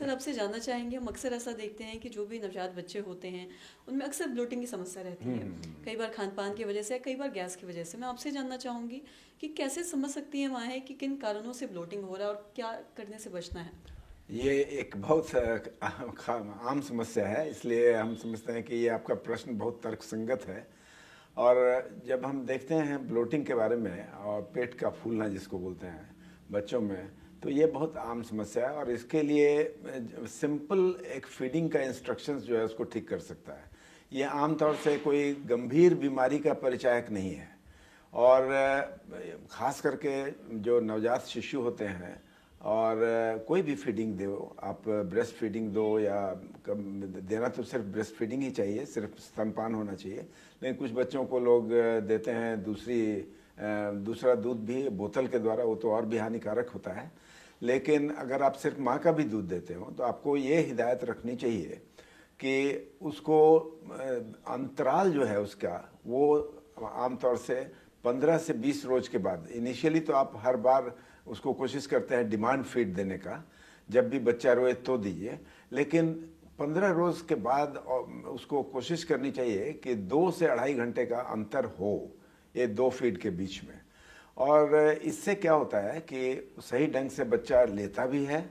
Sir आपसे जानना चाहेंगे, हम अक्सर ऐसा देखते हैं कि जो भी नवजात बच्चे होते हैं उनमें अक्सर ब्लोटिंग की समस्या रहती है। कई बार खान पान की वजह से, कई बार गैस की वजह से। मैं आपसे जानना चाहूँगी कि कैसे समझ सकती हैं माँ है कि किन कारणों से ब्लोटिंग हो रहा है और क्या करने से बचना है। ये एक बहुत आम समस्या है, इसलिए हम समझते हैं कि ये आपका प्रश्न बहुत तर्कसंगत है। और जब हम देखते हैं ब्लोटिंग के बारे में और पेट का फूलना जिसको बोलते हैं बच्चों में, तो ये बहुत आम समस्या है और इसके लिए सिंपल एक फीडिंग का इंस्ट्रक्शंस जो है उसको ठीक कर सकता है। ये आमतौर से कोई गंभीर बीमारी का परिचायक नहीं है। और ख़ास करके जो नवजात शिशु होते हैं और कोई भी फीडिंग दो, आप ब्रेस्ट फीडिंग दो या देना तो सिर्फ ब्रेस्ट फीडिंग ही चाहिए, सिर्फ स्तनपान होना चाहिए। लेकिन कुछ बच्चों को लोग देते हैं दूसरा दूध भी बोतल के द्वारा, वो तो और भी हानिकारक होता है। लेकिन अगर आप सिर्फ माँ का भी दूध देते हो तो आपको ये हिदायत रखनी चाहिए कि उसको अंतराल जो है उसका वो आमतौर से 15 से 20 रोज के बाद, इनिशियली तो आप हर बार उसको कोशिश करते हैं डिमांड फीड देने का, जब भी बच्चा रोए तो दीजिए। लेकिन 15 रोज के बाद उसको कोशिश करनी चाहिए कि 2 से 2.5 घंटे का अंतर हो ये 2 फीड के बीच में। और इससे क्या होता है कि सही ढंग से बच्चा लेता भी है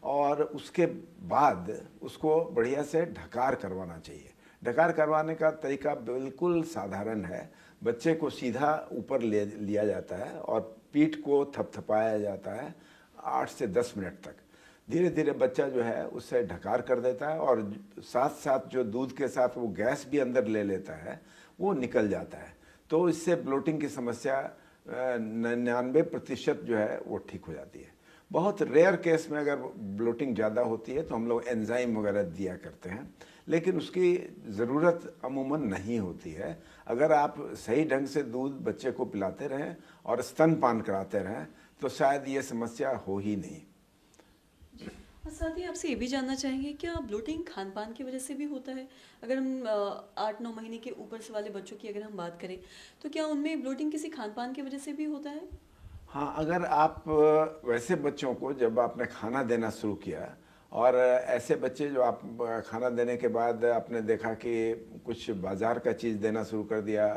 और उसके बाद उसको बढ़िया से ढकार करवाना चाहिए। ढकार करवाने का तरीका बिल्कुल साधारण है। बच्चे को सीधा ऊपर ले लिया जाता है और पीठ को थपथपाया जाता है 8 से 10 मिनट तक। धीरे धीरे बच्चा जो है उससे ढकार कर देता है और साथ साथ जो दूध के साथ वो गैस भी अंदर ले लेता है वो निकल जाता है। तो इससे ब्लोटिंग की समस्या 99% जो है वो ठीक हो जाती है। बहुत रेयर केस में अगर ब्लोटिंग ज़्यादा होती है तो हम लोग एंजाइम वगैरह दिया करते हैं, लेकिन उसकी ज़रूरत अमूमन नहीं होती है। अगर आप सही ढंग से दूध बच्चे को पिलाते रहें और स्तनपान कराते रहें तो शायद ये समस्या हो ही नहीं। जी। और साथ ही आपसे ये भी जानना चाहेंगे, क्या ब्लोटिंग खान पान की वजह से भी होता है? अगर हम 8-9 महीने के ऊपर से वाले बच्चों की अगर हम बात करें तो क्या उनमें ब्लोटिंग किसी खान पान की वजह से भी होता है? हाँ, अगर आप वैसे बच्चों को जब आपने खाना देना शुरू किया और ऐसे बच्चे जो आप खाना देने के बाद आपने देखा कि कुछ बाज़ार का चीज़ देना शुरू कर दिया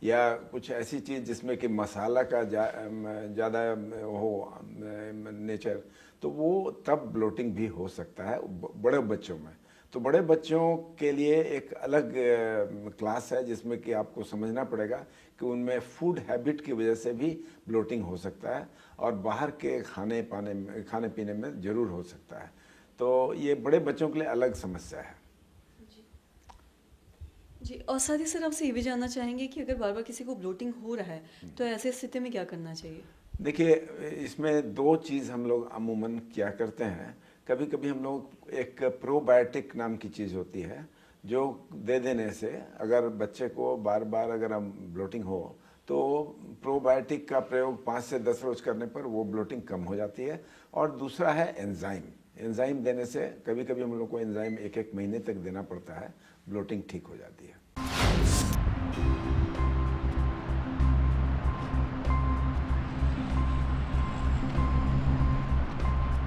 या कुछ ऐसी चीज़ जिसमें कि मसाला का ज़्यादा हो नेचर, तो वो तब ब्लोटिंग भी हो सकता है बड़े बच्चों में। तो बड़े बच्चों के लिए एक अलग क्लास है जिसमें कि आपको समझना पड़ेगा कि उनमें फूड हैबिट की वजह से भी ब्लोटिंग हो सकता है और बाहर के खाने पीने में ज़रूर हो सकता है। तो ये बड़े बच्चों के लिए अलग समस्या है। जी। जी, और साथ ही सर आपसे ये भी जानना चाहेंगे कि अगर बार बार किसी को ब्लोटिंग हो रहा है तो ऐसे स्थिति में क्या करना चाहिए? देखिए, इसमें 2 चीज़ हम लोग अमूमन क्या करते हैं। कभी कभी हम लोग एक प्रोबायोटिक नाम की चीज़ होती है जो दे देने से अगर बच्चे को बार बार अगर हम ब्लोटिंग हो तो प्रोबायोटिक का प्रयोग 5 से 10 रोज करने पर वो ब्लोटिंग कम हो जाती है। और दूसरा है एंजाइम। एंजाइम देने से कभी कभी हम लोग को एंजाइम 1-1 महीने तक देना पड़ता है, ब्लोटिंग ठीक हो जाती है।